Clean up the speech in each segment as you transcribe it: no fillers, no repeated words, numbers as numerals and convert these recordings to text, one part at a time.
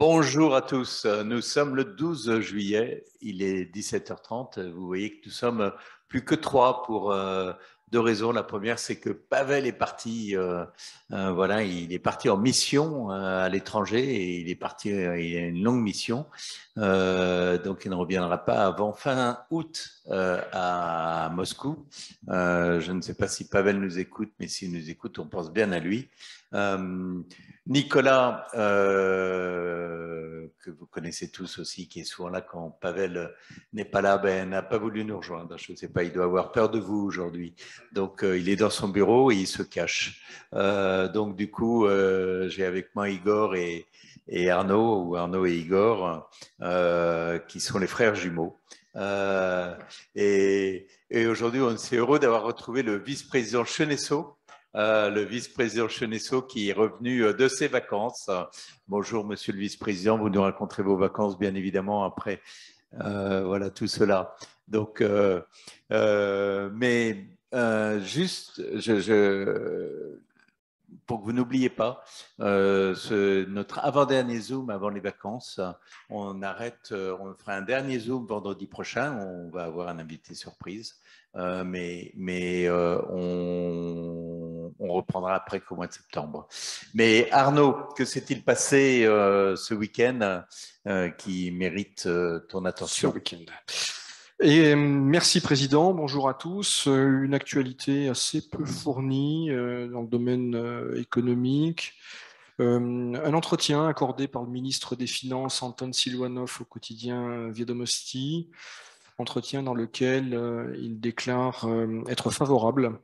Bonjour à tous, nous sommes le 12 juillet, il est 17h30, vous voyez que nous sommes plus que trois pour deux raisons. La première, c'est que Pavel est parti, voilà, il est parti en mission à l'étranger et il est parti, il a une longue mission, donc il ne reviendra pas avant fin août à Moscou. Je ne sais pas si Pavel nous écoute, mais s'il nous écoute, on pense bien à lui. Nicolas, que vous connaissez tous aussi, qui est souvent là quand Pavel n'est pas là, n'a pas voulu nous rejoindre. Je ne sais pas, il doit avoir peur de vous aujourd'hui. Donc, il est dans son bureau et il se cache. Donc, du coup, j'ai avec moi Igor et Arnaud, ou Arnaud et Igor, qui sont les frères jumeaux. Et aujourd'hui, on est heureux d'avoir retrouvé le vice-président Chenesso, le vice-président Chenesso qui est revenu de ses vacances. Bonjour, monsieur le vice-président, vous nous raconterez vos vacances, bien évidemment, après voilà tout cela. Donc, juste, pour que vous n'oubliez pas, notre avant-dernier Zoom avant les vacances, on fera un dernier Zoom vendredi prochain, on va avoir un invité surprise, on reprendra après qu'au mois de septembre. Mais Arnaud, que s'est-il passé ce week-end qui mérite ton attention? Ce week-end. Et merci Président, bonjour à tous. Une actualité assez peu fournie dans le domaine économique. Un entretien accordé par le ministre des Finances Anton Silvanov au quotidien Viedomosti, entretien dans lequel il déclare être favorable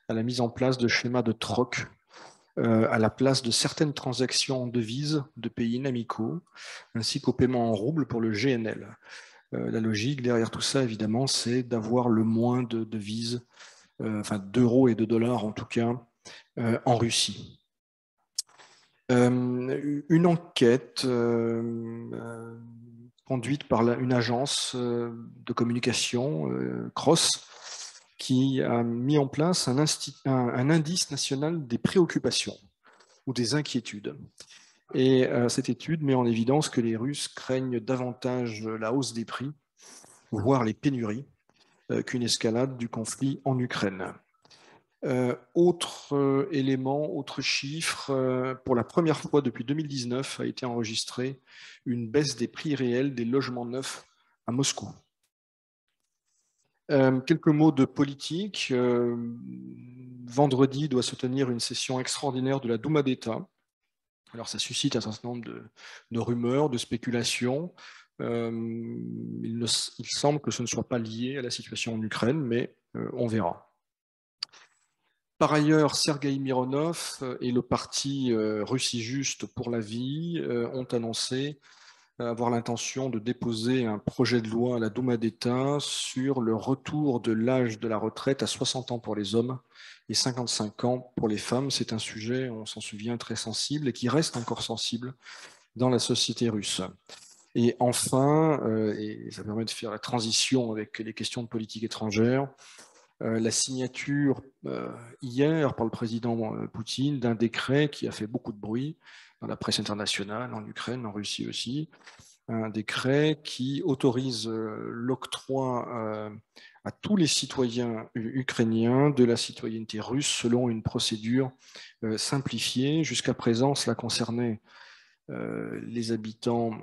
à la mise en place de schémas de troc à la place de certaines transactions en devises de pays amicaux, ainsi qu'au paiement en roubles pour le GNL. La logique derrière tout ça, évidemment, c'est d'avoir le moins de devises, d'euros et de dollars en tout cas, en Russie. Une enquête conduite par une agence de communication, Cross, qui a mis en place un indice national des préoccupations ou des inquiétudes. Et cette étude met en évidence que les Russes craignent davantage la hausse des prix, voire les pénuries, qu'une escalade du conflit en Ukraine. Autre élément, autre chiffre, pour la première fois depuis 2019 a été enregistrée une baisse des prix réels des logements neufs à Moscou. Quelques mots de politique. Vendredi doit se tenir une session extraordinaire de la Douma d'État. Alors ça suscite un certain nombre de rumeurs, de spéculations. Il semble que ce ne soit pas lié à la situation en Ukraine, mais on verra. Par ailleurs, Sergueï Mironov et le parti Russie Juste pour la Vie ont annoncé avoir l'intention de déposer un projet de loi à la Douma d'État sur le retour de l'âge de la retraite à 60 ans pour les hommes et 55 ans pour les femmes. C'est un sujet, on s'en souvient, très sensible et qui reste encore sensible dans la société russe. Et enfin, et ça permet de faire la transition avec les questions de politique étrangère, la signature hier par le président Poutine d'un décret qui a fait beaucoup de bruit dans la presse internationale, en Ukraine, en Russie aussi, un décret qui autorise l'octroi à tous les citoyens ukrainiens de la citoyenneté russe selon une procédure simplifiée. Jusqu'à présent, cela concernait les habitants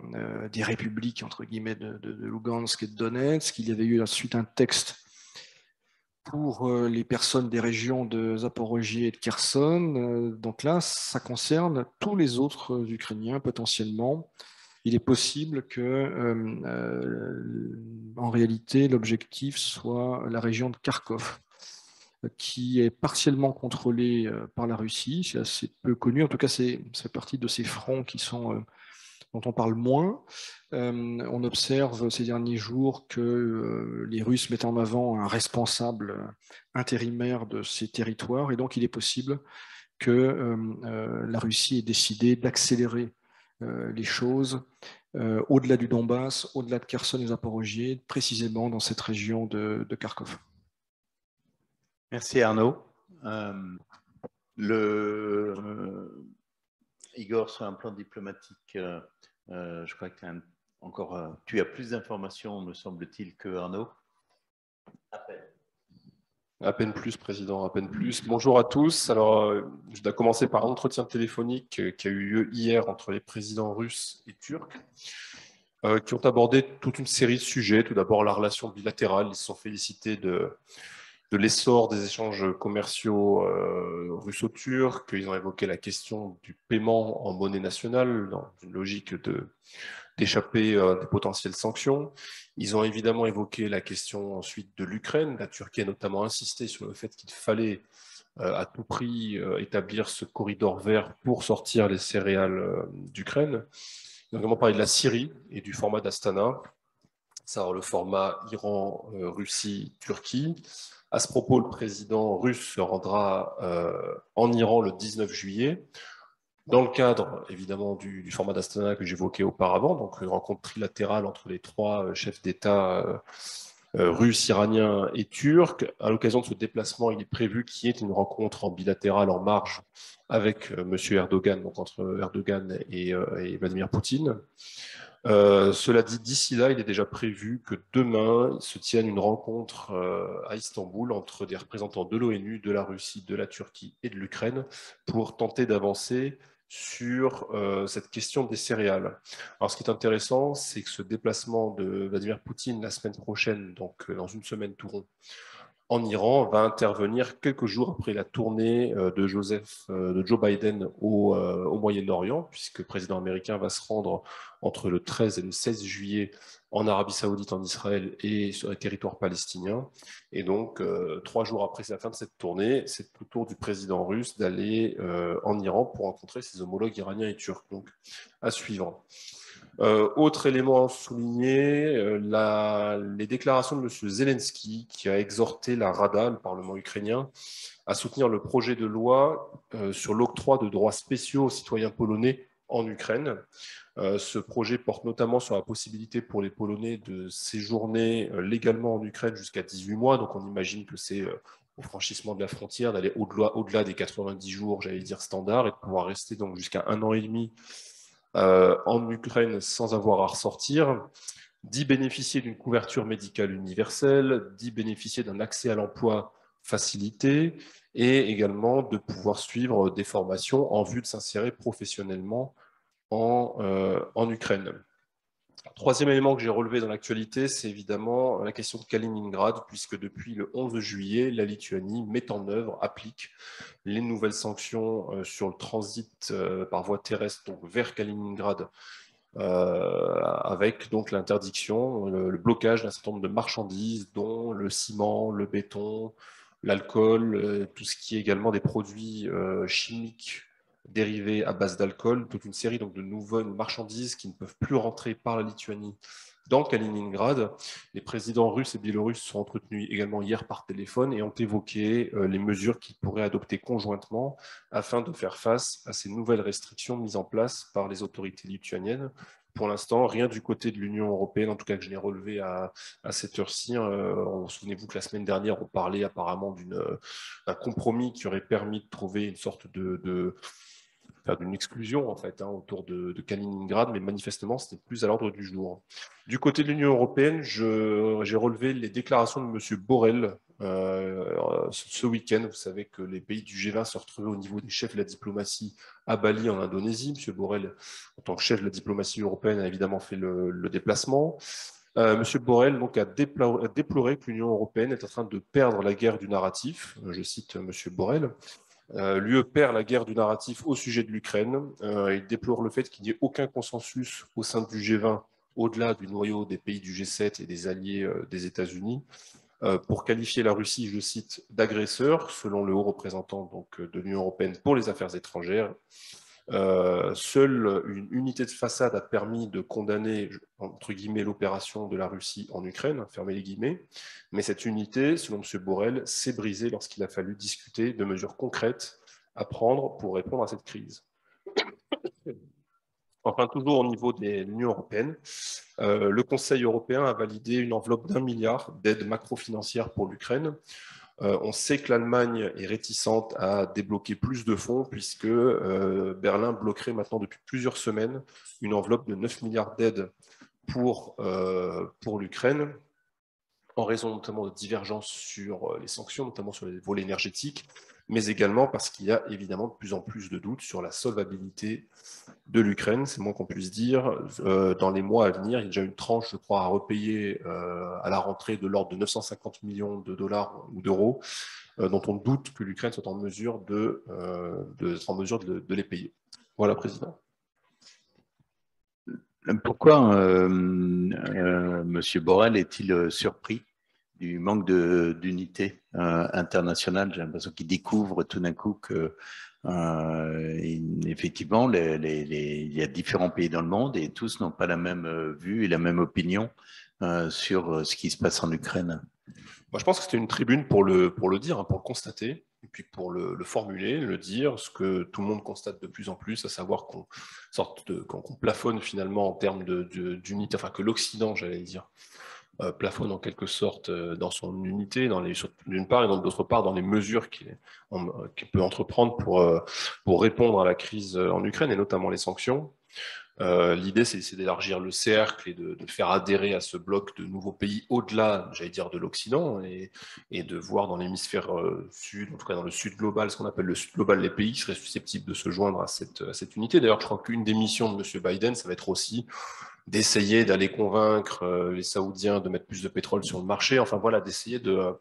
des républiques, entre guillemets, de Lugansk et de Donetsk. Il y avait eu ensuite un texte pour les personnes des régions de Zaporojie et de Kherson. Donc là, ça concerne tous les autres Ukrainiens potentiellement. Il est possible que, en réalité, l'objectif soit la région de Kharkov, qui est partiellement contrôlée par la Russie. C'est assez peu connu. En tout cas, c'est partie de ces fronts qui sont dont on parle moins. On observe ces derniers jours que les Russes mettent en avant un responsable intérimaire de ces territoires, et donc il est possible que la Russie ait décidé d'accélérer les choses au-delà du Donbass, au-delà de Kherson et Zaporojie, précisément dans cette région de Kharkov. Merci Arnaud. Igor, sur un plan diplomatique, Je crois que tu as plus d'informations, me semble-t-il, que Arnaud. À peine plus, Président, à peine plus. Bonjour à tous. Alors, je dois commencer par un entretien téléphonique qui a eu lieu hier entre les présidents russes et turcs, qui ont abordé toute une série de sujets. Tout d'abord, la relation bilatérale. Ils se sont félicités de l'essor des échanges commerciaux russo-turcs. Ils ont évoqué la question du paiement en monnaie nationale, dans une logique d'échapper à des potentielles sanctions. Ils ont évidemment évoqué la question ensuite de l'Ukraine. La Turquie a notamment insisté sur le fait qu'il fallait à tout prix établir ce corridor vert pour sortir les céréales d'Ukraine. Ils ont également parlé de la Syrie et du format d'Astana, c'est-à-dire le format Iran, Russie, Turquie. À ce propos, le président russe se rendra en Iran le 19 juillet. Dans le cadre, évidemment, du format d'Astana que j'évoquais auparavant, donc une rencontre trilatérale entre les trois chefs d'État russes, iraniens et turcs. À l'occasion de ce déplacement, il est prévu qu'il y ait une rencontre en bilatéral en marge avec M. Erdogan, donc entre Erdogan et Vladimir Poutine. Cela dit, d'ici là, il est déjà prévu que demain se tienne une rencontre à Istanbul entre des représentants de l'ONU, de la Russie, de la Turquie et de l'Ukraine pour tenter d'avancer sur cette question des céréales. Alors, ce qui est intéressant, c'est que ce déplacement de Vladimir Poutine la semaine prochaine, donc dans une semaine tout rond, en Iran, va intervenir quelques jours après la tournée de Joe Biden au Moyen-Orient, puisque le président américain va se rendre entre le 13 et le 16 juillet en Arabie Saoudite, en Israël et sur les territoires palestiniens. Et donc, 3 jours après la fin de cette tournée, c'est au tour du président russe d'aller en Iran pour rencontrer ses homologues iraniens et turcs. Donc, à suivre. Autre élément à souligner, les déclarations de M. Zelensky, qui a exhorté la Rada, le Parlement ukrainien, à soutenir le projet de loi sur l'octroi de droits spéciaux aux citoyens polonais en Ukraine. Ce projet porte notamment sur la possibilité pour les Polonais de séjourner légalement en Ukraine jusqu'à 18 mois. Donc on imagine que c'est au franchissement de la frontière, d'aller au-delà des 90 jours, j'allais dire standard, et de pouvoir rester donc jusqu'à 1 an et demi en Ukraine sans avoir à ressortir, d'y bénéficier d'une couverture médicale universelle, d'y bénéficier d'un accès à l'emploi facilité et également de pouvoir suivre des formations en vue de s'insérer professionnellement en Ukraine. Troisième élément que j'ai relevé dans l'actualité, c'est évidemment la question de Kaliningrad, puisque depuis le 11 juillet, la Lituanie met en œuvre, applique les nouvelles sanctions sur le transit par voie terrestre donc vers Kaliningrad, avec donc l'interdiction, le blocage d'un certain nombre de marchandises, dont le ciment, le béton, l'alcool, tout ce qui est également des produits chimiques dérivés à base d'alcool, toute une série donc, de nouvelles marchandises qui ne peuvent plus rentrer par la Lituanie dans Kaliningrad. Les présidents russes et biélorusses sont entretenus également hier par téléphone et ont évoqué les mesures qu'ils pourraient adopter conjointement afin de faire face à ces nouvelles restrictions mises en place par les autorités lituaniennes. Pour l'instant, rien du côté de l'Union européenne, en tout cas que je n'ai relevé à cette heure-ci. Souvenez-vous que la semaine dernière, on parlait apparemment d'un compromis qui aurait permis de trouver une sorte d'une exclusion en fait autour de Kaliningrad, mais manifestement, ce n'est plus à l'ordre du jour. Du côté de l'Union européenne, j'ai relevé les déclarations de M. Borrell ce week-end. Vous savez que les pays du G20 se retrouvaient au niveau des chefs de la diplomatie à Bali, en Indonésie. M. Borrell, en tant que chef de la diplomatie européenne, a évidemment fait le déplacement. M. Borrell donc, a déploré que l'Union européenne est en train de perdre la guerre du narratif. Je cite M. Borrell. L'UE perd la guerre du narratif au sujet de l'Ukraine. Il déplore le fait qu'il n'y ait aucun consensus au sein du G20, au-delà du noyau des pays du G7 et des alliés des États-Unis, pour qualifier la Russie, je cite, d'agresseur, selon le haut représentant donc, de l'Union européenne pour les affaires étrangères. Seule une unité de façade a permis de condamner, entre guillemets, l'opération de la Russie en Ukraine, fermez les guillemets, mais cette unité, selon M. Borrell, s'est brisée lorsqu'il a fallu discuter de mesures concrètes à prendre pour répondre à cette crise. Enfin, toujours au niveau de l'Union européenne, le Conseil européen a validé une enveloppe d'1 milliard d'aides macro-financières pour l'Ukraine. On sait que l'Allemagne est réticente à débloquer plus de fonds puisque Berlin bloquerait maintenant depuis plusieurs semaines une enveloppe de 9 milliards d'aides pour l'Ukraine, en raison notamment de divergences sur les sanctions, notamment sur les volets énergétiques, mais également parce qu'il y a évidemment de plus en plus de doutes sur la solvabilité de l'Ukraine, c'est moins qu'on puisse dire. Dans les mois à venir, il y a déjà une tranche, je crois, à repayer à la rentrée de l'ordre de 950 millions de dollars ou d'euros, dont on doute que l'Ukraine soit en mesure de les payer. Voilà, Président. Pourquoi M. Borrell est-il surpris du manque d'unité internationale? J'ai l'impression qu'il découvre tout d'un coup que effectivement, il y a différents pays dans le monde et tous n'ont pas la même vue et la même opinion sur ce qui se passe en Ukraine. Moi, je pense que c'était une tribune pour le dire, hein, pour le constater, et puis pour le formuler, le dire, ce que tout le monde constate de plus en plus, à savoir qu'on plafonne finalement en termes d'unité, enfin que l'Occident, j'allais dire, plafonne en quelque sorte dans son unité, d'une part, et d'autre part dans les mesures qu'il peut entreprendre pour répondre à la crise en Ukraine, et notamment les sanctions. L'idée, c'est d'élargir le cercle et de faire adhérer à ce bloc de nouveaux pays au-delà, j'allais dire, de l'Occident, et de voir dans l'hémisphère sud, en tout cas dans le sud global, ce qu'on appelle le sud global, les pays qui seraient susceptibles de se joindre à cette unité. D'ailleurs, je crois qu'une des missions de M. Biden, ça va être aussi d'essayer d'aller convaincre les Saoudiens de mettre plus de pétrole sur le marché, enfin voilà, d'essayer de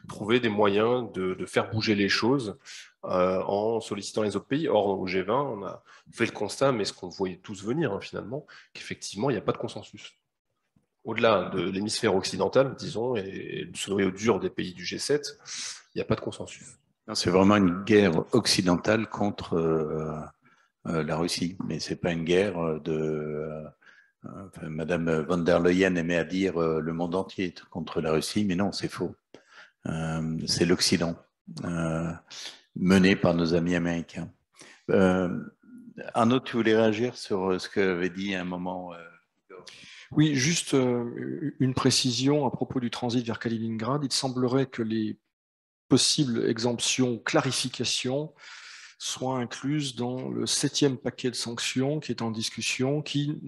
trouver des moyens de faire bouger les choses en sollicitant les autres pays. Or, au G20, on a fait le constat, mais ce qu'on voyait tous venir hein, finalement, qu'effectivement, il n'y a pas de consensus. Au-delà de l'hémisphère occidental, disons, et du noyau dur des pays du G7, il n'y a pas de consensus. C'est vraiment une guerre occidentale contre la Russie, mais ce n'est pas une guerre enfin, Madame von der Leyen aimait à dire le monde entier contre la Russie, mais non, c'est faux. C'est l'Occident, mené par nos amis américains. Arnaud, tu voulais réagir sur ce qu'avait dit à un moment Oui, juste une précision à propos du transit vers Kaliningrad. Il semblerait que les possibles exemptions ou clarifications soient incluses dans le 7e paquet de sanctions qui est en discussion, qui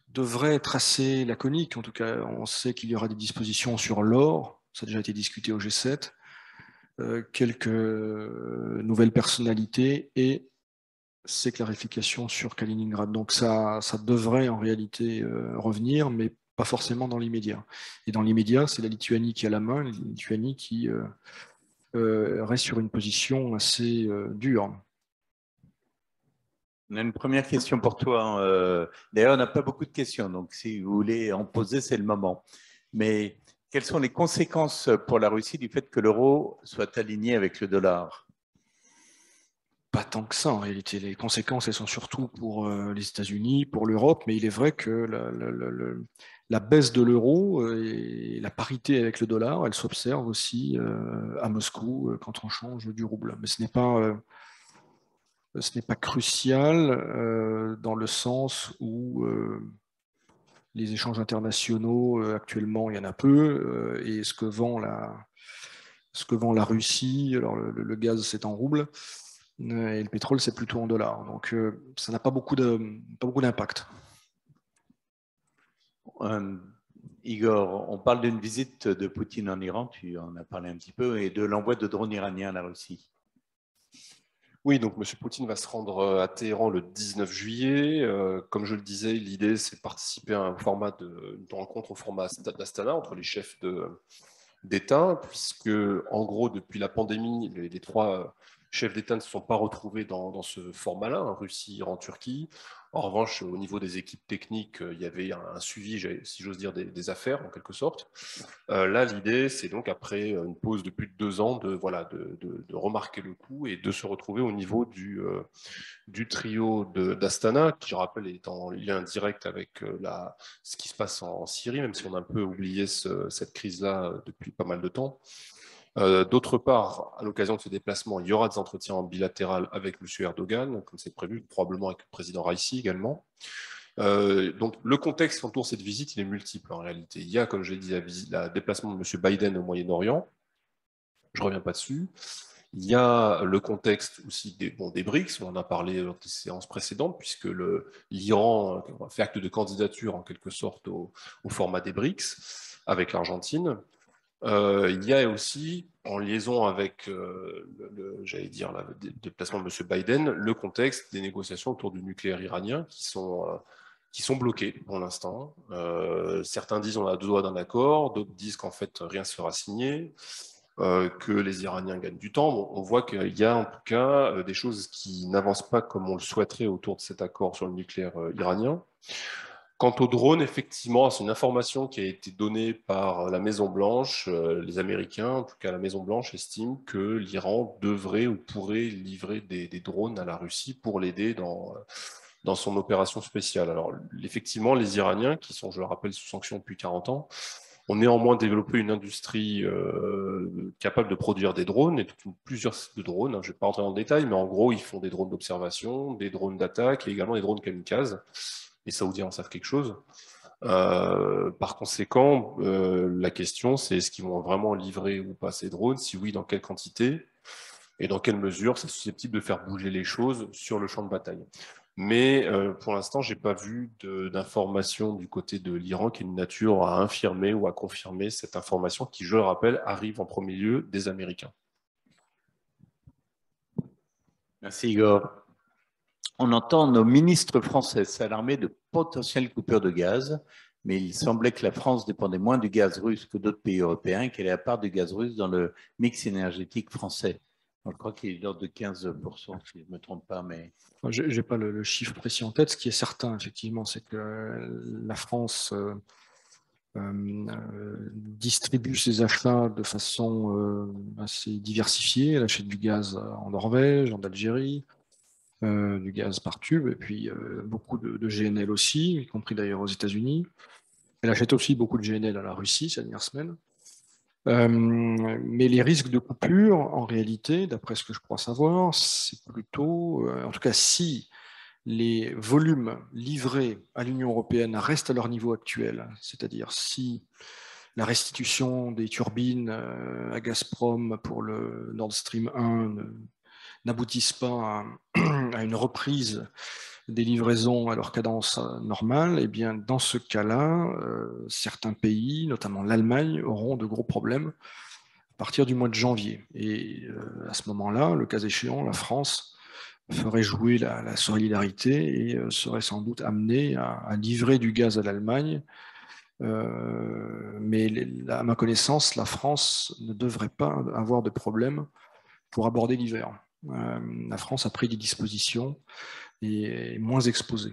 devrait être assez laconique. En tout cas, on sait qu'il y aura des dispositions sur l'or, ça a déjà été discuté au G7, quelques nouvelles personnalités et ces clarifications sur Kaliningrad. Donc ça devrait en réalité revenir, mais pas forcément dans l'immédiat. Et dans l'immédiat, c'est la Lituanie qui a la main, la Lituanie qui reste sur une position assez dure. On a une première question pour toi. D'ailleurs, on n'a pas beaucoup de questions, donc si vous voulez en poser, c'est le moment. Mais quelles sont les conséquences pour la Russie du fait que l'euro soit aligné avec le dollar? Pas tant que ça, en réalité. Les conséquences, elles sont surtout pour les États-Unis, pour l'Europe, mais il est vrai que la baisse de l'euro et la parité avec le dollar, elle s'observe aussi à Moscou quand on change du rouble. Mais ce n'est pas crucial dans le sens où les échanges internationaux, actuellement, il y en a peu, et ce que vend la Russie, alors le gaz, c'est en rouble, et le pétrole, c'est plutôt en dollars. Donc, ça n'a pas beaucoup d'impact. Igor, on parle d'une visite de Poutine en Iran, tu en as parlé un petit peu, et de l'envoi de drones iraniens à la Russie. Oui, donc M. Poutine va se rendre à Téhéran le 19 juillet. Comme je le disais, l'idée, c'est de participer à un format de rencontre au format d'Astana entre les chefs d'État, puisque, en gros, depuis la pandémie, les trois chefs d'État ne se sont pas retrouvés dans ce format-là, hein, Russie, Iran, Turquie. En revanche, au niveau des équipes techniques, il y avait un suivi, si j'ose dire, des affaires, en quelque sorte. Là, l'idée, c'est donc, après une pause de plus de 2 ans, de remarquer le coup et de se retrouver au niveau du trio d'Astana, qui, je rappelle, est en lien direct avec ce qui se passe en Syrie, même si on a un peu oublié cette crise-là depuis pas mal de temps. D'autre part, à l'occasion de ce déplacement, il y aura des entretiens en bilatéral avec M. Erdogan, comme c'est prévu, probablement avec le président Raisi également. Donc le contexte qui entoure cette visite, il est multiple en réalité. Il y a, comme je l'ai dit, le déplacement de M. Biden au Moyen-Orient. je ne reviens pas dessus. Il y a le contexte aussi des BRICS, on en a parlé lors des séances précédentes, puisque l'Iran fait acte de candidature en quelque sorte au format des BRICS avec l'Argentine. Il y a aussi, en liaison avec j'allais dire, le déplacement de M. Biden, le contexte des négociations autour du nucléaire iranien qui sont bloquées pour l'instant. Certains disent on a 2 doigts d'un accord, d'autres disent qu'en fait rien ne sera signé. Que les Iraniens gagnent du temps. Bon, on voit qu'il y a en tout cas des choses qui n'avancent pas comme on le souhaiterait autour de cet accord sur le nucléaire iranien. Quant aux drones, effectivement, c'est une information qui a été donnée par la Maison-Blanche. Les Américains, en tout cas la Maison-Blanche, estiment que l'Iran devrait ou pourrait livrer des drones à la Russie pour l'aider dans son opération spéciale. Alors, effectivement, les Iraniens, qui sont, je le rappelle, sous sanction depuis 40 ans, ont néanmoins développé une industrie capable de produire des drones, et plusieurs de drones. Je ne vais pas rentrer dans le détail, mais en gros, ils font des drones d'observation, des drones d'attaque et également des drones kamikazes. Les Saoudiens en savent quelque chose. Par conséquent, la question, c'est est-ce qu'ils vont vraiment livrer ou pas ces drones? Si oui, dans quelle quantité? Et dans quelle mesure c'est susceptible de faire bouger les choses sur le champ de bataille? Mais pour l'instant, je n'ai pas vu d'information du côté de l'Iran qui est une nature à infirmer ou à confirmer cette information qui, je le rappelle, arrive en premier lieu des Américains. Merci Igor. On entend nos ministres français s'alarmer de potentielles coupures de gaz, mais il semblait que la France dépendait moins du gaz russe que d'autres pays européens, qu'elle est à part du gaz russe dans le mix énergétique français. Je crois qu'il est d'ordre de 15%, si je ne me trompe pas. Mais... Je n'ai pas le chiffre précis en tête. Ce qui est certain, effectivement, c'est que la France distribue ses achats de façon assez diversifiée. Elle achète du gaz en Norvège, en Algérie, du gaz par tube, et puis beaucoup de GNL aussi, y compris d'ailleurs aux États-Unis. Elle achète aussi beaucoup de GNL à la Russie ces dernières semaines. Mais les risques de coupure, en réalité, d'après ce que je crois savoir, c'est plutôt, en tout cas, si les volumes livrés à l'Union européenne restent à leur niveau actuel, c'est-à-dire si la restitution des turbines à Gazprom pour le Nord Stream 1 n'aboutissent pas à une reprise des livraisons à leur cadence normale, et bien dans ce cas-là, certains pays, notamment l'Allemagne, auront de gros problèmes à partir du mois de janvier. Et à ce moment-là, le cas échéant, la France ferait jouer la solidarité et serait sans doute amenée à livrer du gaz à l'Allemagne. Mais à ma connaissance, la France ne devrait pas avoir de problème pour aborder l'hiver. La France a pris des dispositions et est moins exposée.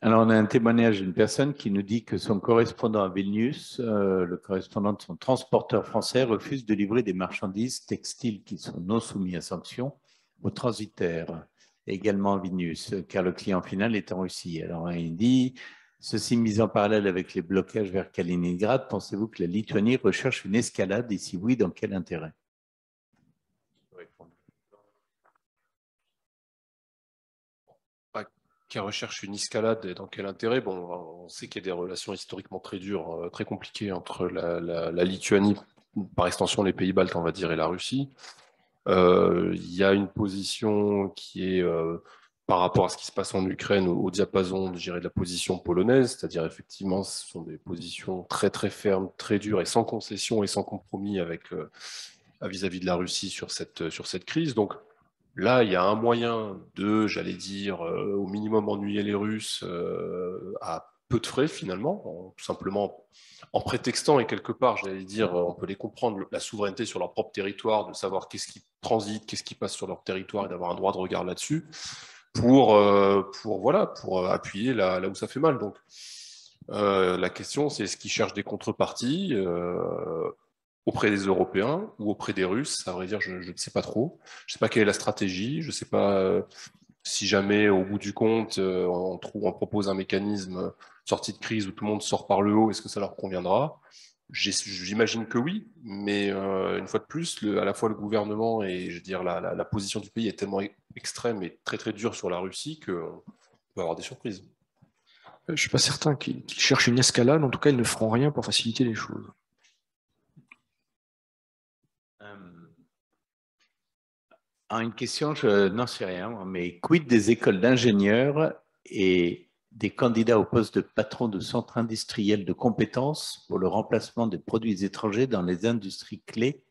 Alors, on a un témoignage d'une personne qui nous dit que son correspondant à Vilnius, le correspondant de son transporteur français, refuse de livrer des marchandises textiles qui sont non soumises à sanctions aux transitaires, également à Vilnius, car le client final est en Russie. Alors, il dit, ceci mis en parallèle avec les blocages vers Kaliningrad, pensez-vous que la Lituanie recherche une escalade et si oui, dans quel intérêt? Qui recherche une escalade et dans quel intérêt? Bon, on sait qu'il y a des relations historiquement très dures, très compliquées entre la Lituanie, par extension les pays baltes, on va dire, et la Russie. Il y a une position qui est, par rapport à ce qui se passe en Ukraine, au diapason, je dirais, de la position polonaise, c'est-à-dire effectivement, ce sont des positions très très fermes, très dures et sans concession et sans compromis avec vis-à-vis de la Russie sur cette crise. Donc, là, il y a un moyen de, j'allais dire, au minimum ennuyer les Russes à peu de frais finalement, tout simplement en prétextant, et quelque part, j'allais dire, on peut les comprendre, la souveraineté sur leur propre territoire, de savoir qu'est-ce qui transite, qu'est-ce qui passe sur leur territoire et d'avoir un droit de regard là-dessus, pour appuyer là où ça fait mal. Donc, la question, c'est est-ce qu'ils cherchent des contreparties auprès des Européens ou auprès des Russes? À vrai dire, je ne sais pas trop. Je ne sais pas quelle est la stratégie. Je ne sais pas si jamais, au bout du compte, on propose un mécanisme sortie de crise où tout le monde sort par le haut, est-ce que ça leur conviendra? J'imagine que oui, mais une fois de plus, à la fois le gouvernement et je veux dire, la position du pays est tellement extrême et très très dure sur la Russie qu'on peut avoir des surprises. Je ne suis pas certain qu'ils cherchent une escalade. En tout cas, ils ne feront rien pour faciliter les choses. Une question, je n'en sais rien, mais quid des écoles d'ingénieurs et des candidats au poste de patron de centres industriels de compétences pour le remplacement des produits étrangers dans les industries clés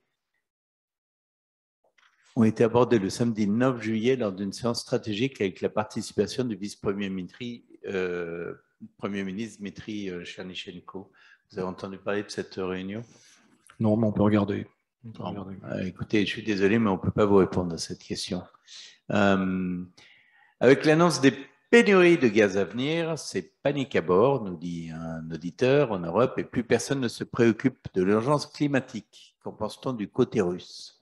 ont été abordés le samedi 9 juillet lors d'une séance stratégique avec la participation du vice-premier Premier ministre Dmitry Chernychenko. Vous avez entendu parler de cette réunion? Non, mais on peut regarder. Écoutez, je suis désolé, mais on ne peut pas vous répondre à cette question. Avec l'annonce des pénuries de gaz à venir, c'est panique à bord, nous dit un auditeur en Europe, et plus personne ne se préoccupe de l'urgence climatique. Qu'en pense-t-on du côté russe?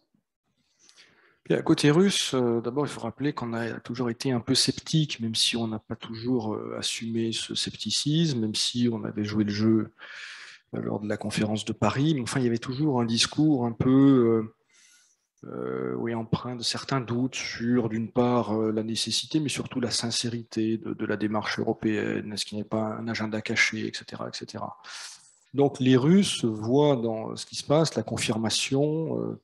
Bien, côté russe, d'abord, il faut rappeler qu'on a toujours été un peu sceptique, même si on n'a pas toujours assumé ce scepticisme, même si on avait joué le jeu lors de la conférence de Paris. Mais enfin, il y avait toujours un discours un peu oui, empreint de certains doutes sur, d'une part, la nécessité, mais surtout la sincérité de la démarche européenne, est-ce qu'il n'y a pas un agenda caché, etc., etc. Donc, les Russes voient dans ce qui se passe la confirmation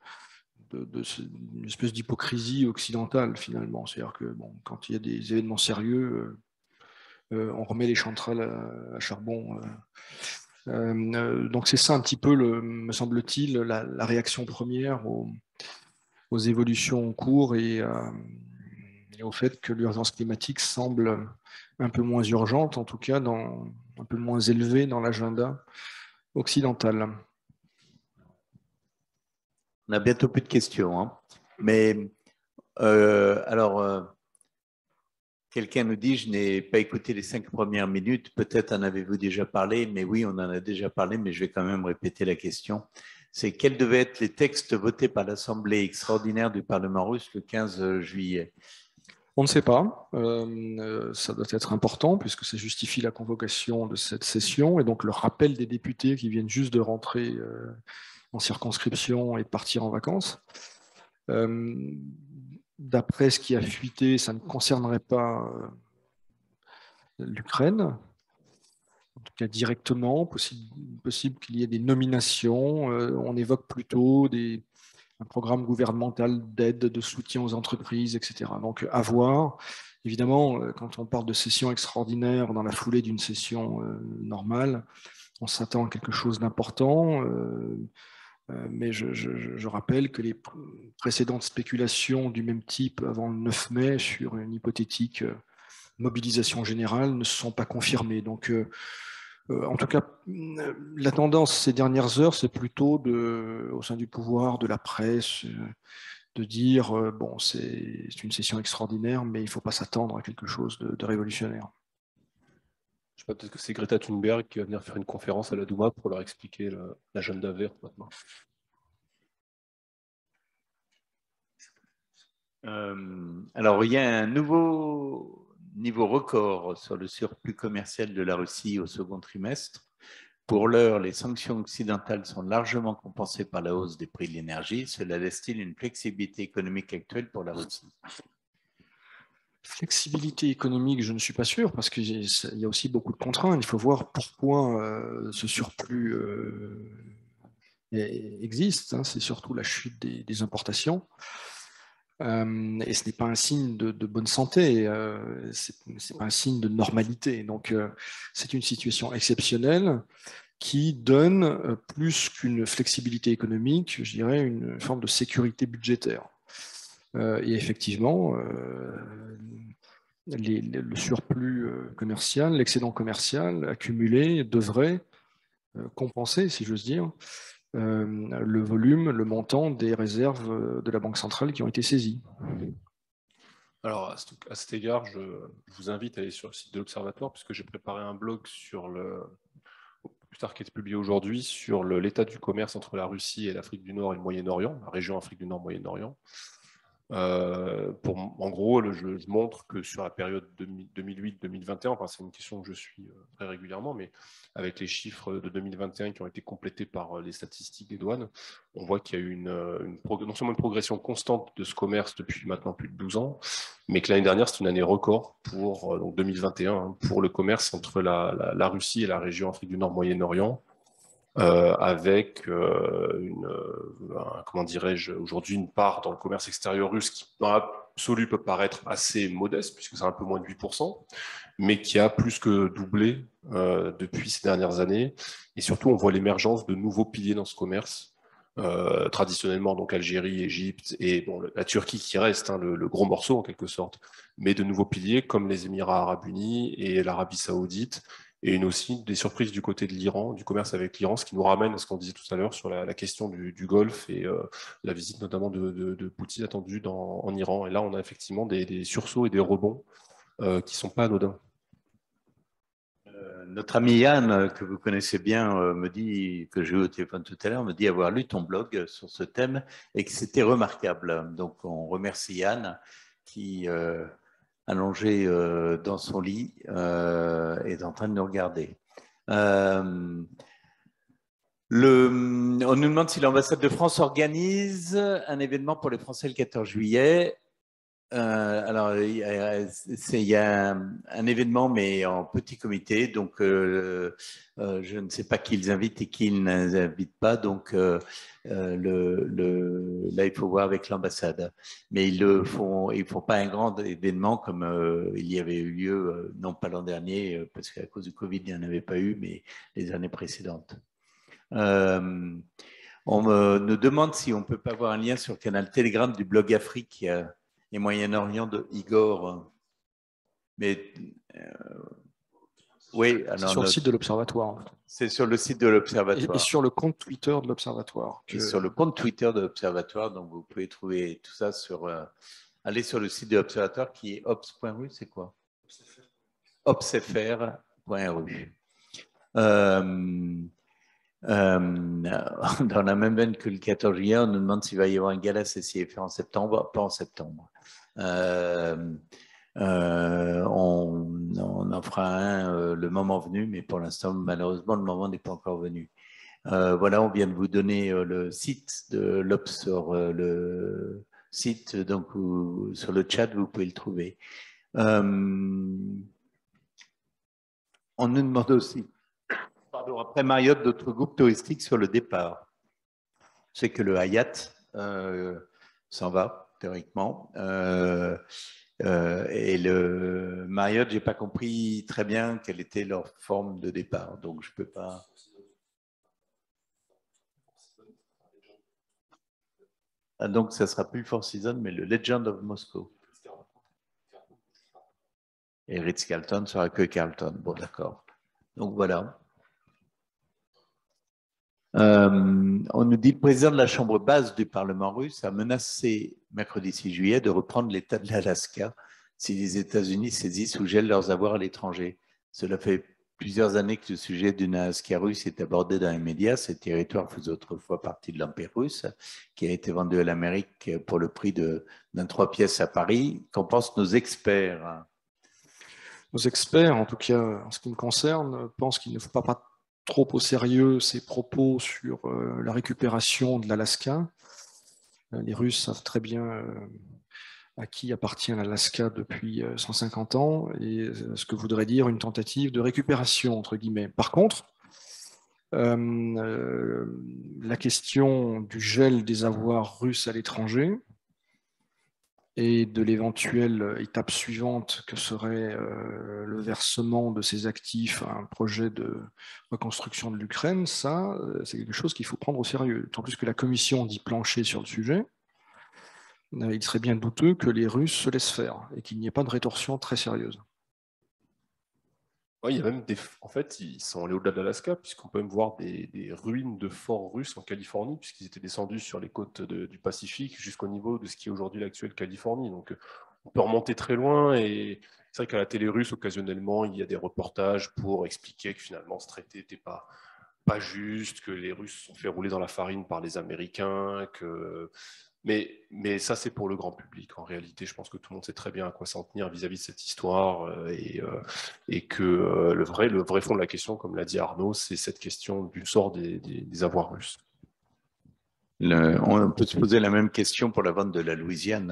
d'une espèce d'hypocrisie occidentale, finalement. C'est-à-dire que bon, quand il y a des événements sérieux, on remet les centrales à charbon. Donc c'est ça un petit peu, me semble-t-il, la réaction première aux évolutions en cours et au fait que l'urgence climatique semble un peu moins urgente, en tout cas un peu moins élevée dans l'agenda occidental. On a bientôt plus de questions, hein. Mais quelqu'un nous dit, je n'ai pas écouté les 5 premières minutes, peut-être en avez-vous déjà parlé, mais oui, on en a déjà parlé, mais je vais quand même répéter la question. C'est quels devaient être les textes votés par l'Assemblée extraordinaire du Parlement russe le 15 juillet? On ne sait pas. Ça doit être important puisque ça justifie la convocation de cette session et donc le rappel des députés qui viennent juste de rentrer en circonscription et de partir en vacances. D'après ce qui a fuité, ça ne concernerait pas l'Ukraine, en tout cas directement. Possible qu'il y ait des nominations. On évoque plutôt un programme gouvernemental d'aide, de soutien aux entreprises, etc. Donc, à voir. Évidemment, quand on parle de session extraordinaire dans la foulée d'une session normale, on s'attend à quelque chose d'important. Mais je rappelle que les précédentes spéculations du même type avant le 9 mai sur une hypothétique mobilisation générale ne se sont pas confirmées. Donc, en tout cas, la tendance ces dernières heures, c'est plutôt au sein du pouvoir, de la presse, de dire bon, c'est une session extraordinaire, mais il ne faut pas s'attendre à quelque chose de révolutionnaire. Je sais pas, peut-être que c'est Greta Thunberg qui va venir faire une conférence à la Douma pour leur expliquer l'agenda vert maintenant. Alors, il y a un nouveau niveau record sur le surplus commercial de la Russie au second trimestre. Pour l'heure, les sanctions occidentales sont largement compensées par la hausse des prix de l'énergie. Cela laisse-t-il une flexibilité économique actuelle pour la Russie? Flexibilité économique, je ne suis pas sûr, parce qu'il y a aussi beaucoup de contraintes. Il faut voir pourquoi ce surplus existe. Hein. C'est surtout la chute des importations. Et ce n'est pas un signe de bonne santé, ce n'est pas un signe de normalité. Donc, c'est une situation exceptionnelle qui donne plus qu'une flexibilité économique, je dirais, une forme de sécurité budgétaire. Et effectivement, le surplus commercial, l'excédent commercial accumulé devrait compenser, si j'ose dire, le volume, le montant des réserves de la Banque centrale qui ont été saisies. Alors, à cet égard, je vous invite à aller sur le site de l'Observatoire, puisque j'ai préparé un blog plus tard qui est publié aujourd'hui, sur l'état du commerce entre la Russie et l'Afrique du Nord et le Moyen-Orient, la région Afrique du Nord-Moyen-Orient. En gros, je montre que sur la période 2008-2021, enfin, c'est une question que je suis très régulièrement, mais avec les chiffres de 2021 qui ont été complétés par les statistiques des douanes, on voit qu'il y a eu non seulement une progression constante de ce commerce depuis maintenant plus de 12 ans, mais que l'année dernière, c'est une année record pour donc 2021, hein, pour le commerce entre la Russie et la région Afrique du Nord, Moyen-Orient. Avec comment dirais-je, aujourd'hui une part dans le commerce extérieur russe qui, dans l'absolu, peut paraître assez modeste, puisque c'est un peu moins de 8%, mais qui a plus que doublé depuis ces dernières années. Et surtout, on voit l'émergence de nouveaux piliers dans ce commerce, traditionnellement, donc Algérie, Égypte, et bon, la Turquie qui reste, hein, le gros morceau en quelque sorte, mais de nouveaux piliers comme les Émirats arabes unis et l'Arabie saoudite, et aussi des surprises du côté de l'Iran, du commerce avec l'Iran, ce qui nous ramène à ce qu'on disait tout à l'heure sur la question du Golfe et la visite notamment de Poutine attendue en Iran. Et là, on a effectivement des sursauts et des rebonds qui ne sont pas anodins. Notre ami Yann, que vous connaissez bien, me dit, que j'ai eu au téléphone tout à l'heure, me dit avoir lu ton blog sur ce thème et que c'était remarquable. Donc, on remercie Yann qui, allongé dans son lit, est en train de nous regarder. On nous demande si l'ambassade de France organise un événement pour les Français le 14 juillet. Alors, il y a un événement, mais en petit comité. Donc, je ne sais pas qui ils invitent et qui ils n'invitent pas. Donc, là, il faut voir avec l'ambassade. Mais ils font pas un grand événement comme il y avait eu lieu, non pas l'an dernier, parce qu'à cause du Covid, il n'y en avait pas eu, mais les années précédentes. On nous demande si on peut pas avoir un lien sur le canal Telegram du blog Afrique et Moyen-Orient de Igor. Mais oui, c'est sur le site de l'Observatoire. C'est sur le site de l'Observatoire. Et sur le compte Twitter de l'Observatoire. Et sur le compte Twitter de l'Observatoire, donc vous pouvez trouver tout ça sur. Allez sur le site de l'Observatoire qui est ops.ru, c'est quoi? Obsfr.ru. Dans la même veine que le 14 juillet, on nous demande s'il va y avoir un gala CCF en septembre, pas en septembre. On en fera un le moment venu, mais pour l'instant, malheureusement, le moment n'est pas encore venu. Voilà, on vient de vous donner le site de l'Obs sur le site, donc sur le chat, vous pouvez le trouver. On nous demande aussi, pardon, après Marriott, d'autres groupes touristiques sur le départ. C'est que le Hyatt s'en va, théoriquement. Et le Marriott, je n'ai pas compris très bien quelle était leur forme de départ. Donc, je ne peux pas... Ah, donc, ça ne sera plus Four Seasons, mais le Legend of Moscow. Et Ritz-Carlton sera que Carlton. Bon, d'accord. Donc, voilà. On nous dit le président de la chambre basse du Parlement russe a menacé mercredi 6 juillet de reprendre l'État de l'Alaska si les États-Unis saisissent ou gèlent leurs avoirs à l'étranger. Cela fait plusieurs années que le sujet d'une Alaska russe est abordé dans les médias. Ce territoire faisait autrefois partie de l'Empire russe, qui a été vendu à l'Amérique pour le prix d'un 3 pièces à Paris. Qu'en pensent nos experts? Nos experts, en tout cas en ce qui me concerne, pensent qu'il ne faut pas trop au sérieux ces propos sur la récupération de l'Alaska. Les Russes savent très bien à qui appartient l'Alaska depuis 150 ans, et ce que voudrait dire une tentative de récupération, entre guillemets. Par contre, la question du gel des avoirs russes à l'étranger et de l'éventuelle étape suivante que serait le versement de ces actifs à un projet de reconstruction de l'Ukraine, ça, c'est quelque chose qu'il faut prendre au sérieux. Tant plus que la Commission dit plancher sur le sujet, il serait bien douteux que les Russes se laissent faire et qu'il n'y ait pas de rétorsion très sérieuse. Oui, il y a même en fait, ils sont allés au-delà de l'Alaska, puisqu'on peut même voir des ruines de forts russes en Californie, puisqu'ils étaient descendus sur les côtes du Pacifique jusqu'au niveau de ce qui est aujourd'hui l'actuelle Californie. Donc, on peut remonter très loin, et c'est vrai qu'à la télé russe, occasionnellement, il y a des reportages pour expliquer que finalement, ce traité n'était pas juste, que les Russes se sont fait rouler dans la farine par les Américains, que Mais ça, c'est pour le grand public. En réalité, je pense que tout le monde sait très bien à quoi s'en tenir vis-à-vis de cette histoire et que le vrai fond de la question, comme l'a dit Arnaud, c'est cette question du sort des avoirs russes. On peut se poser la même question pour la vente de la Louisiane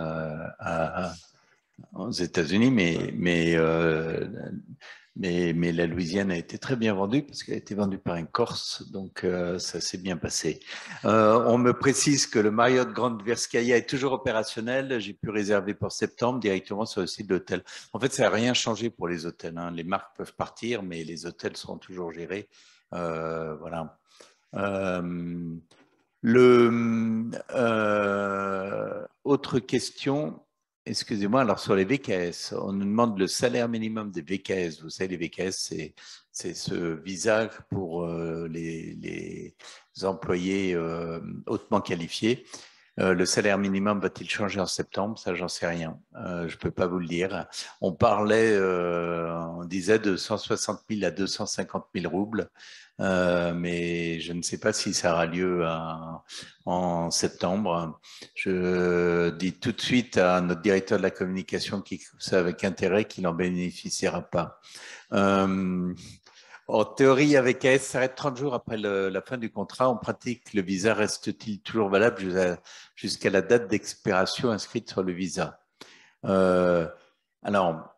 aux États-Unis, mais la Louisiane a été très bien vendue parce qu'elle a été vendue par un Corse, donc ça s'est bien passé. On me précise que le Marriott Grand Verskaya est toujours opérationnel. J'ai pu réserver pour septembre directement sur le site de l'hôtel. En fait, ça n'a rien changé pour les hôtels, hein. Les marques peuvent partir, mais les hôtels seront toujours gérés. Voilà. Autre question. Excusez-moi, alors sur les VKS, on nous demande le salaire minimum des VKS. Vous savez, les VKS, c'est ce visa pour les employés hautement qualifiés. Le salaire minimum va-t-il changer en septembre? Ça, j'en sais rien. Je ne peux pas vous le dire. On parlait, on disait de 160 000 à 250 000 roubles, mais je ne sais pas si ça aura lieu en septembre. Je dis tout de suite à notre directeur de la communication qui écoute ça avec intérêt qu'il n'en bénéficiera pas. En théorie, avec AS s'arrête 30 jours après la fin du contrat. En pratique, le visa reste-t-il toujours valable jusqu'à la date d'expiration inscrite sur le visa? Alors,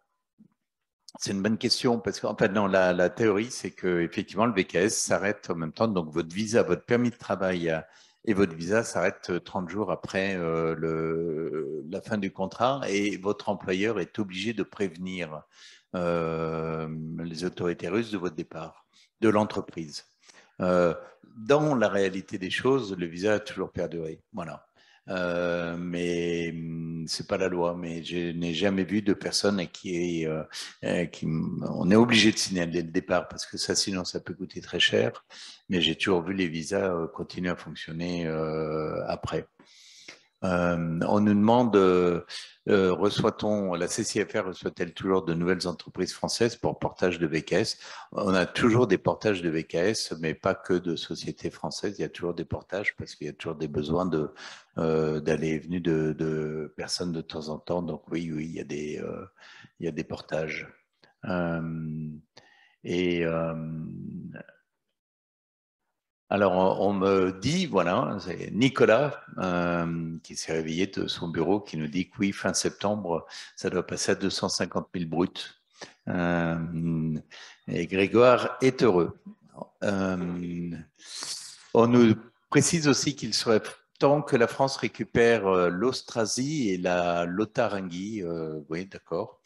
c'est une bonne question parce qu'en fait, non, la théorie, c'est que effectivement, le VKS s'arrête en même temps. Donc, votre visa, votre permis de travail et votre visa s'arrête 30 jours après la fin du contrat et votre employeur est obligé de prévenir les autorités russes de votre départ, de l'entreprise. Dans la réalité des choses, le visa a toujours perduré. Voilà. Mais c'est pas la loi. Mais je n'ai jamais vu de personne on est obligé de signaler le départ parce que ça, sinon, ça peut coûter très cher. Mais j'ai toujours vu les visas continuer à fonctionner après. On nous demande, la CCFR reçoit-elle toujours de nouvelles entreprises françaises pour portage de VKS? On a toujours des portages de VKS, mais pas que de sociétés françaises. Il y a toujours des portages parce qu'il y a toujours des besoins d'aller et venir de personnes de temps en temps. Donc oui, il y a des portages. Alors, on me dit, voilà, c'est Nicolas qui s'est réveillé de son bureau, qui nous dit que oui, fin septembre, ça doit passer à 250 000 bruts. Et Grégoire est heureux. On nous précise aussi qu'il serait temps que la France récupère l'Austrasie et la Lotharingie. Oui, d'accord.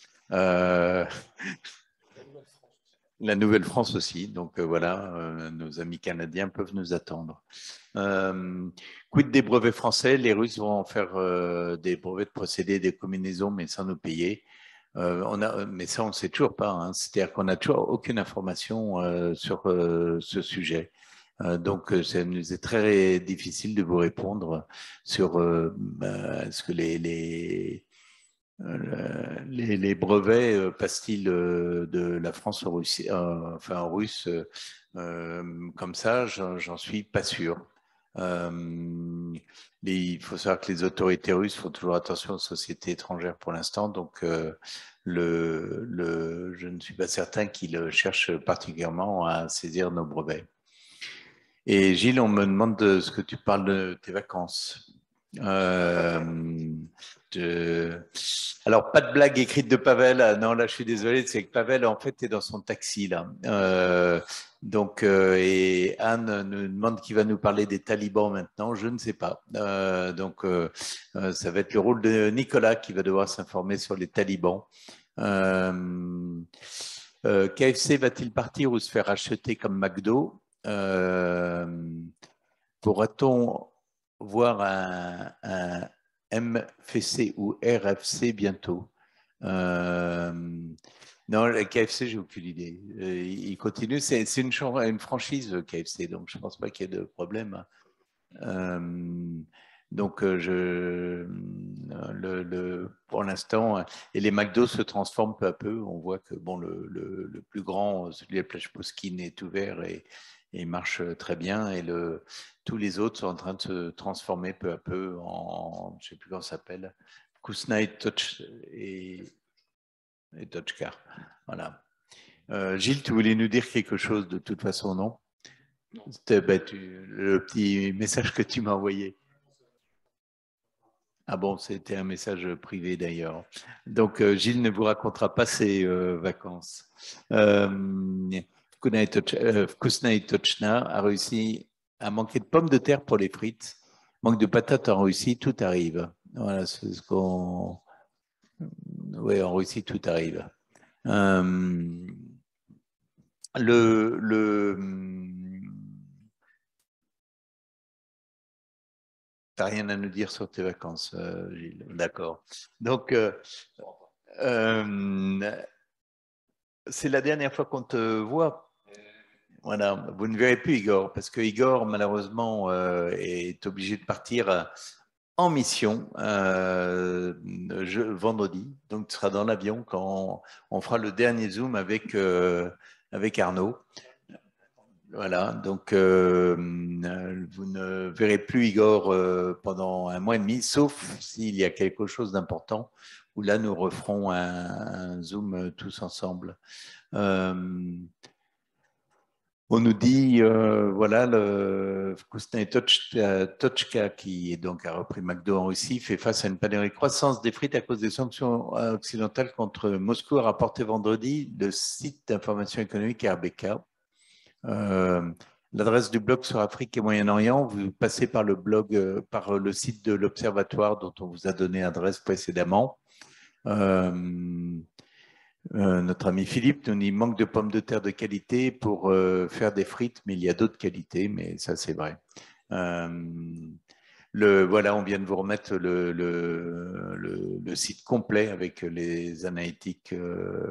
La Nouvelle-France aussi, donc voilà, nos amis canadiens peuvent nous attendre. Quid des brevets français? Les Russes vont en faire des brevets de procédés, des combinaisons, mais sans nous payer. Mais ça, on ne sait toujours pas. Hein. C'est-à-dire qu'on n'a toujours aucune information sur ce sujet. Donc, ça nous est très difficile de vous répondre sur est-ce que les brevets passent-ils de la France en Russie, enfin en russe, comme ça, j'en suis pas sûr. Il faut savoir que les autorités russes font toujours attention aux sociétés étrangères pour l'instant, donc je ne suis pas certain qu'ils cherchent particulièrement à saisir nos brevets. Et Gilles, on me demande de ce que tu parles de tes vacances. Alors, pas de blague écrite de Pavel. Non, là, je suis désolé. C'est que Pavel, en fait, est dans son taxi, là. Et Anne nous demande qui va nous parler des talibans maintenant. Je ne sais pas. Ça va être le rôle de Nicolas qui va devoir s'informer sur les talibans. KFC va-t-il partir ou se faire acheter comme McDo? Pourra-t-on voir un MFC ou RFC bientôt? Non, le KFC, j'ai aucune idée. Il continue. C'est une franchise KFC, donc je ne pense pas qu'il y ait de problème. Donc, pour l'instant, et les McDo se transforment peu à peu. On voit que bon, le plus grand, celui de la plage Pouskine, est ouvert et il marche très bien. Et tous les autres sont en train de se transformer peu à peu en, je ne sais plus comment ça s'appelle, Kuznait Touch et Touchcar. Voilà. Gilles, tu voulais nous dire quelque chose de toute façon, non? Le petit message que tu m'as envoyé. Ah bon, c'était un message privé d'ailleurs. Donc, Gilles ne vous racontera pas ses vacances. Kuznait Tochna a réussi à manquer de pommes de terre pour les frites. Manque de patates en Russie, tout arrive. Voilà, c'est ce qu'on... Oui, en Russie, tout arrive. T'as rien à nous dire sur tes vacances, Gilles. D'accord. Donc, c'est la dernière fois qu'on te voit. Voilà. Vous ne verrez plus Igor, parce que Igor, malheureusement, est obligé de partir en mission vendredi. Donc, tu seras dans l'avion quand on fera le dernier Zoom avec Arnaud. Voilà, donc vous ne verrez plus Igor pendant 1 mois et demi, sauf s'il y a quelque chose d'important, où là nous referons un Zoom tous ensemble. On nous dit, voilà, le Kuznait Tochka, qui donc a repris McDo en Russie, fait face à une pénurie croissance des frites à cause des sanctions occidentales contre Moscou, a rapporté vendredi le site d'information économique RBK. L'adresse du blog sur Afrique et Moyen-Orient, vous passez par le blog, par le site de l'Observatoire dont on vous a donné l'adresse précédemment. Notre ami Philippe nous dit manque de pommes de terre de qualité pour faire des frites, mais il y a d'autres qualités, mais ça c'est vrai. Voilà, on vient de vous remettre le site complet avec les analytiques,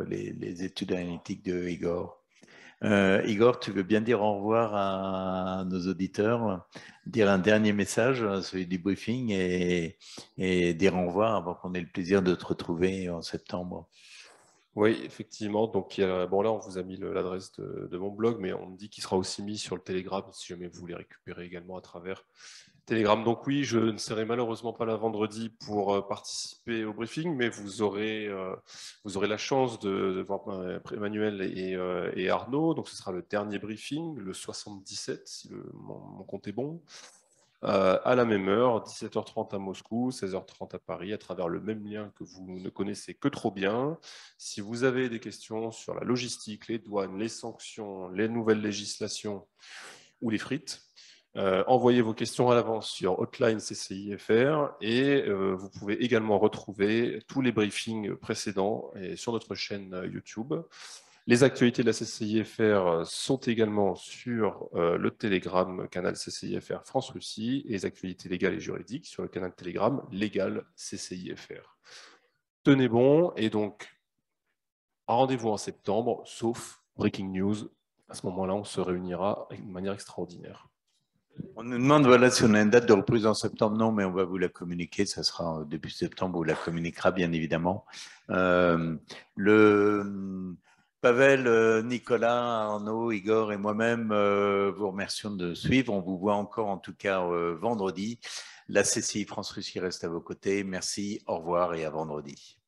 les études analytiques de Igor. Igor, tu veux bien dire au revoir à nos auditeurs, dire un dernier message, celui du briefing, et dire au revoir avant qu'on ait le plaisir de te retrouver en septembre. Oui, effectivement. Donc, bon, là, on vous a mis l'adresse de mon blog, mais on me dit qu'il sera aussi mis sur le Telegram si jamais vous voulez récupérer également à travers Telegram. Donc oui, je ne serai malheureusement pas là vendredi pour participer au briefing, mais vous aurez la chance de voir Emmanuel et Arnaud. Donc ce sera le dernier briefing, le 77, si mon compte est bon. À la même heure, 17h30 à Moscou, 16h30 à Paris, à travers le même lien que vous ne connaissez que trop bien. Si vous avez des questions sur la logistique, les douanes, les sanctions, les nouvelles législations ou les frites, envoyez vos questions à l'avance sur Hotline CCIFR et vous pouvez également retrouver tous les briefings précédents sur notre chaîne YouTube. Les actualités de la CCIFR sont également sur le Telegram canal CCIFR France-Russie et les actualités légales et juridiques sur le canal Telegram Légal CCIFR. Tenez bon et donc rendez-vous en septembre, sauf breaking news. À ce moment-là, on se réunira de manière extraordinaire. On nous demande voilà, si on a une date de reprise en septembre. Non, mais on va vous la communiquer. Ça sera début septembre. On vous la communiquera, bien évidemment. Pavel, Nicolas, Arnaud, Igor et moi-même vous remercions de suivre. On vous voit encore, en tout cas, vendredi. La CCI France-Russie reste à vos côtés. Merci, au revoir et à vendredi.